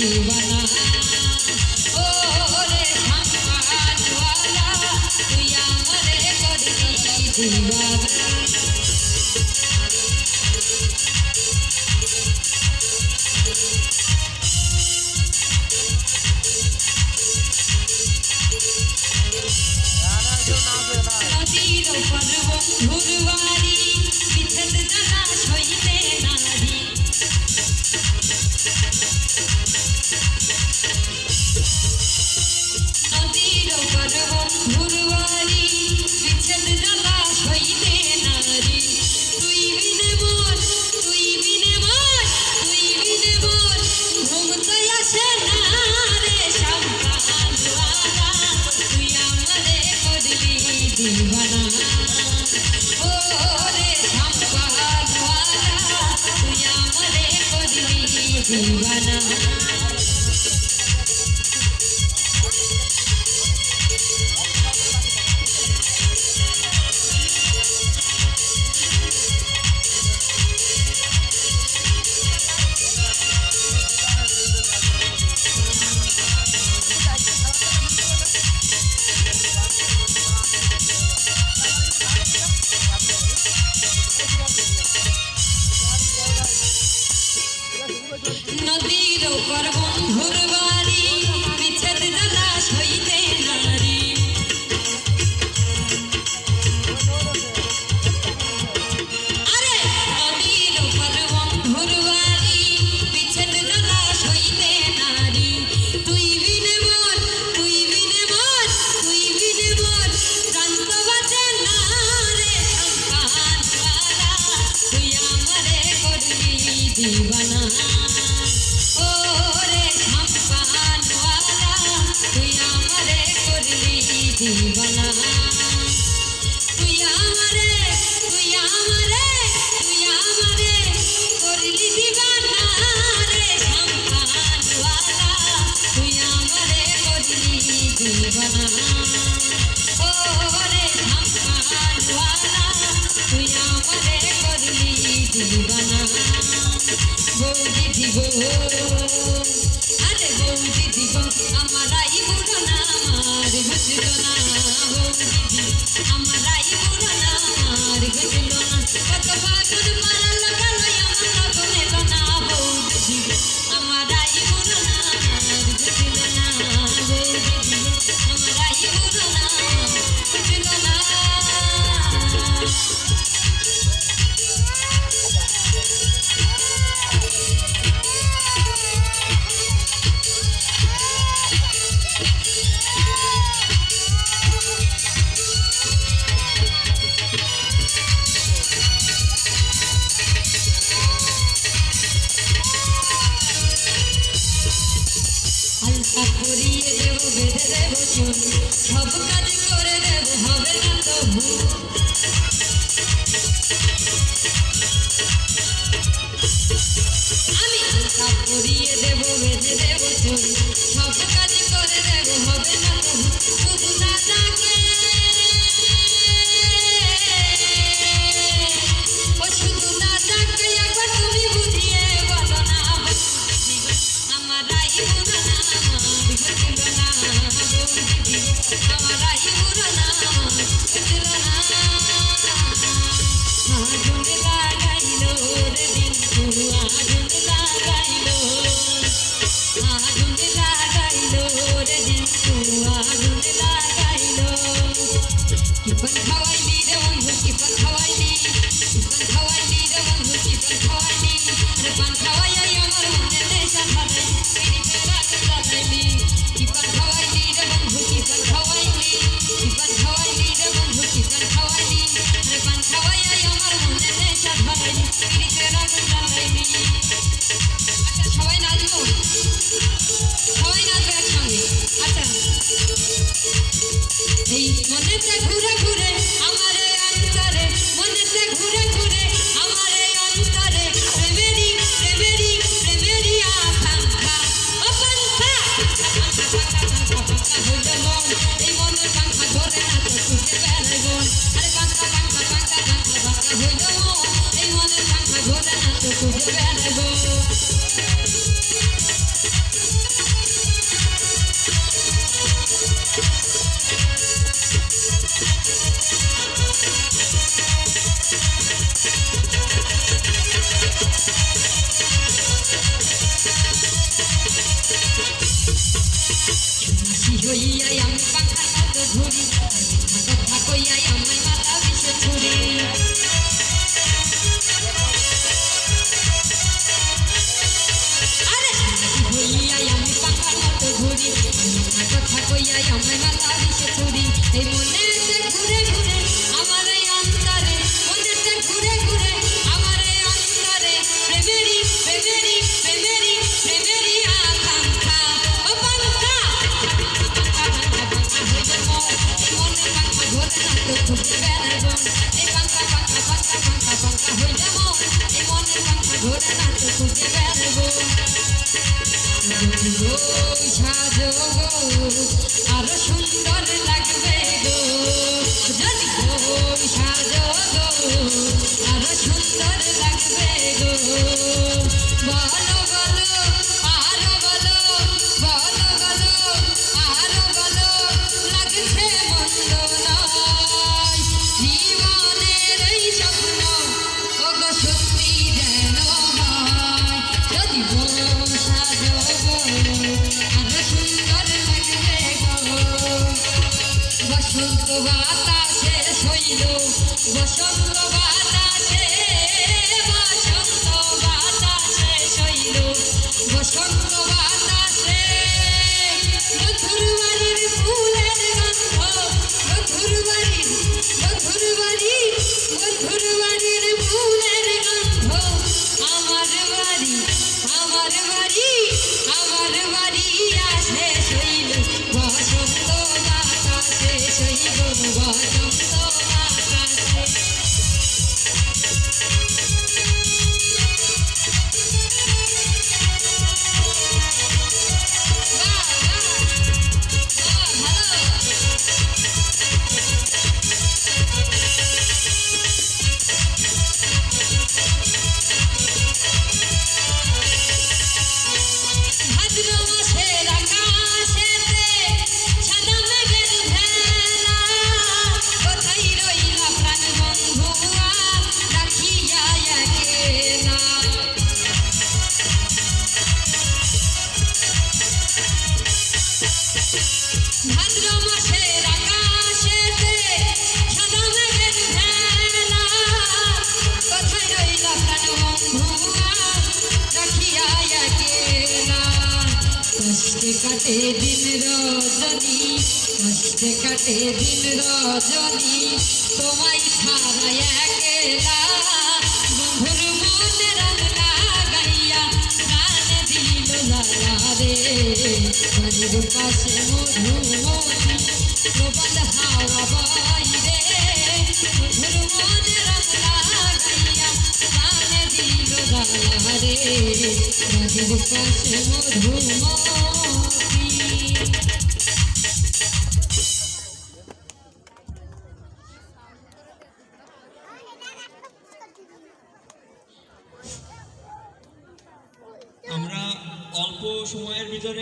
দিবানা ও রে সম্পানওয়ালা তুই আমারে করলি দিবানা নদীর ওপর বন্ধুর বাড়ি বিচ্ছেদ জ্বালা সইতে নারী নদীর ওপর বন্ধুর বাড়ি বিচ্ছেদ জ্বালা সইতে নারী তুই বিনে মোর তুই বিনে মোর তুই বিনে মোর ঘুম তো আসে না রে সম্পানওয়ালা তুই আমারে করলি দিবানা ও রে সম্পানওয়ালা তুই আমারে করলি দিবানা নদীর ওপর বন্ধুর বাড়ি বিচ্ছেদ জ্বালা সইতে নারী আরে নদীর ওপর বন্ধুর বাড়ি বিচ্ছেদ জ্বালা সইতে নারী তুই বিনে মোর তুই বিনে মোর তুই বিনে মোর প্রাণ তো বাঁচে না রে সম্পানওয়ালা তুই আমারে করলি দিবানা ও রে সম্পানওয়ালা তুই আমারে করলি দিবানা তুই আমারে তুই আমারে তুই আমারে করলি দিবানা রে সম্পানওয়ালা তুই আমারে করলি দিবানা ও রে সম্পানওয়ালা তুই আমারে করলি দিবানা বৌদি দিব আরে বৌদি দিব আমারাই বুড়ানা আমার ঘটল না বৌদি আমারাই বুড়ানা আমার ঘটল না কত বাদুর মারা লাগালো আমার বনেল না বৌদি দিব আমারাই বুড়ানা আমার ঘটল না বৌদি দিব আমারাই বুড়ানা ঘটল না আলতা করিয়ে দেব বেঁধে দেব চুল সব কাজ করে দেব হবে না তো ভুল আমি আলতা করিয়ে দেব বেঁধে দেব চুল সব কাজ করে দেব হবে না তো ভুল শুধু দাদাকে ও শুধু দাদাকে একবার তুমি বুঝিয়ে বলো না আমারাই বুড়ানা আমার ঘটল না বৌদি আমারাই বুড়ানা ঘটল না আগুন লাগাইলো রে দিনকু আগুন লাগাইলো রে দিনকু আগুন লাগাইলো কিপন খাওয়াইলি রে বন্ধু কিপন খাওয়াইলি রে বন্ধু কিপন খাওয়াইলি রে পান খাওয়াই আমার মনে নেশা ধরাই পিড়িতের আগুন জ্বালাইলি কিপন খাওয়াইলি রে বন্ধু কিপন খাওয়াইলি রে বন্ধু কিপন খাওয়াইলি রে পান খাওয়াই আমার মনে নেশা ধরাই পিড়িতের আগুন জ্বালাইলি হইয়াই আমি পাখার মতো ঘুরি কথা কইয়াই আমায় মাথা বিষে ছুরি আরে হইয়াই আমি পাখার মতো ঘুরি কথা কইয়াই আমায় মাথা বিষে ছুরি এই মনে ঘুরে ঘুরে আমার এই অন্তরে মনেতে ঘুরে ঘুরে আমার এই অন্তরে প্রেমেরই প্রেমেরই প্রেমেরই প্রেমেরই আকাঙ্ক্ষা ও পাঙ্খা মনে পাঙ্খা ঘোরে না তো খুঁজে বেড়াবো এই পাঙ্খা পাঙ্খা পাঙ্খা পাঙ্খা পাঙ্খা হয়ে যাবো এই মনে পাঙ্খা ঘোরে না তো খুঁজে বেড়াবো সাজো গো আরো সুন্দর লাগবে গো যদি গো সাজো গো আরো সুন্দর লাগবে গো বলো বলো আরো বলো বলো বলো আরো বলো লাগছে মন্দ নয় জীবনের এই স্বপ্ন ওগো সত্যি যেন হয় যদি গো সাজো গো আরো সুন্দর লাগবে গো বসন্ত বাতাসে শৈল বসন্ত বাতাসে শৈল বসন্ত বাতাসে মধুর বাড়ির ফুলের গন্ধ মধুর বাড়ির ফুলের গন্ধ আমার বাড়ি আমার বাড়ি আমার বাড়ি আসে শৈল বসন্ত বাতাসে শৈল বসন্ত বাতাসে ভাদ্র মাসের আকাশেতে সাদা মেঘের ভেলা কোথায় রইলা প্রাণ বন্ধুয়া রাখিয়া একেলা ভাদ্র মাসের আকাশেতে সাদা মেঘের ভেলা কোথায় রইলা প্রাণ বন্ধুয়া রাখিয়া একেলা কষ্টে কাটে দিন রজনী কষ্টে কাটে দিন রজনী তোমায় ছাড়া একেলা বন্ধুর মনে রং লাগাইয়া প্রাণ দিল লালা রে বাড়ির পাশে মধুমতি প্রবল হাওয়া বাইরে বন্ধুর মনে রং লাগাইয়া প্রাণ দিল লালা রে বাড়ির পাশে মধুমতি আমরা অল্প সময়ের ভিতরে